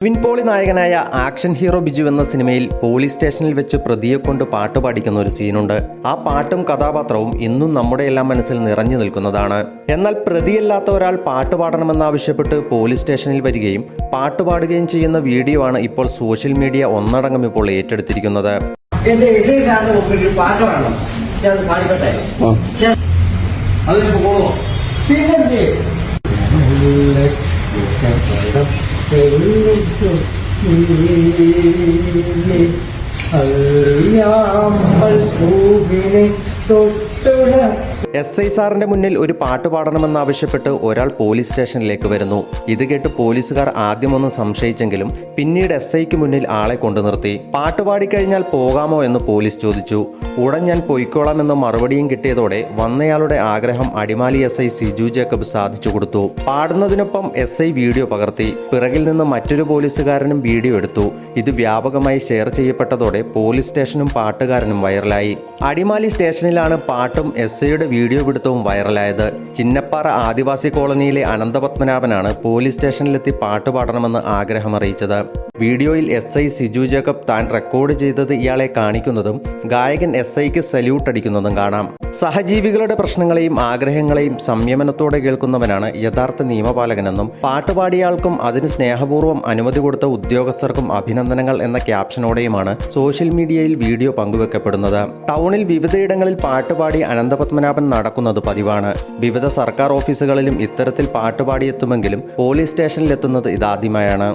നിവിൻ പോളി നായകനായ action hero Biju എന്ന സിനിമയിൽ പോലീസ് സ്റ്റേഷനിൽ വെച്ച് പ്രതിയെ കൊണ്ട് പാട്ട് പാടിക്കുന്ന ഒരു സീനുണ്ട്. ആ പാട്ടും കഥാപാത്രവും ഇന്നും നമ്മുടെ എല്ലാം മനസ്സിൽ നിറഞ്ഞു നിൽക്കുന്നതാണ്. എന്നാൽ പ്രതിയല്ലാത്ത ഒരാൾ പാട്ട് പാടണമെന്നാവശ്യപ്പെട്ട് പോലീസ് സ്റ്റേഷനിൽ വരികയും പാട്ടുപാടുകയും ചെയ്യുന്ന വീഡിയോ ആണ് ഇപ്പോൾ സോഷ്യൽ മീഡിയ ഒന്നടങ്കം ഇപ്പോൾ ഏറ്റെടുത്തിരിക്കുന്നത്. SI സാറിന്റെ മുന്നിൽ ഒരു പാട്ട് പാടണമെന്നാവശ്യപ്പെട്ട് ഒരാൾ പോലീസ് സ്റ്റേഷനിലേക്ക് വരുന്നു. ഇത് കേട്ട് പോലീസുകാർ ആദ്യമൊന്ന് സംശയിച്ചെങ്കിലും പിന്നീട് SIക്ക് മുന്നിൽ ആളെ കൊണ്ടു നിർത്തി. പാട്ട് പാടിക്കഴിഞ്ഞാൽ പോകാമോ എന്ന് പോലീസ് ചോദിച്ചു. ഉടൻ ഞാൻ പൊയ്ക്കോളാം എന്ന മറുപടിയും കിട്ടിയതോടെ വന്നയാളുടെ ആഗ്രഹം അടിമാലി SI സിജു ജേക്കബ് സാധിച്ചു കൊടുത്തു. പാടുന്നതിനൊപ്പം SI വീഡിയോ പകർത്തി. പിറകിൽ നിന്ന് മറ്റൊരു പോലീസുകാരനും വീഡിയോ എടുത്തു. ഇത് വ്യാപകമായി ഷെയർ ചെയ്യപ്പെട്ടതോടെ പോലീസ് സ്റ്റേഷനും പാട്ടുകാരനും വൈറലായി. അടിമാലി സ്റ്റേഷനിലാണ് പാട്ടും SIയുടെ വീഡിയോ പിടുത്തവും വൈറലായത്. ചിന്നപ്പാറ ആദിവാസി കോളനിയിലെ അനന്തപത്മനാഭനാണ് പോലീസ് സ്റ്റേഷനിലെത്തി പാട്ട് പാടണമെന്ന് ആഗ്രഹമറിയിച്ചത്. വീഡിയോയിൽ SI സിജു ജേക്കബ് താൻ റെക്കോർഡ് ചെയ്തത് ഇയാളെ കാണിക്കുന്നതും ഗായകൻ SIക്ക് സല്യൂട്ട് അടിക്കുന്നതും കാണാം. സഹജീവികളുടെ പ്രശ്നങ്ങളെയും ആഗ്രഹങ്ങളെയും സംയമനത്തോടെ കേൾക്കുന്നവനാണ് യഥാർത്ഥ നിയമപാലകനെന്നും പാട്ടുപാടിയയാൾക്കും അതിന് സ്നേഹപൂർവ്വം അനുമതി കൊടുത്ത ഉദ്യോഗസ്ഥർക്കും അഭിനന്ദനങ്ങൾ എന്ന ക്യാപ്ഷനോടെയുമാണ് സോഷ്യൽ മീഡിയയിൽ വീഡിയോ പങ്കുവെക്കപ്പെടുന്നത്. ടൗണിൽ വിവിധയിടങ്ങളിൽ പാട്ടുപാടി അനന്തപത്മനാഭൻ നടക്കുന്നത് പതിവാണ്. വിവിധ സർക്കാർ ഓഫീസുകളിലും ഇത്തരത്തിൽ പാട്ടുപാടിയെത്തുമെങ്കിലും പോലീസ് സ്റ്റേഷനിലെത്തുന്നത് ഇതാദ്യമായാണ്.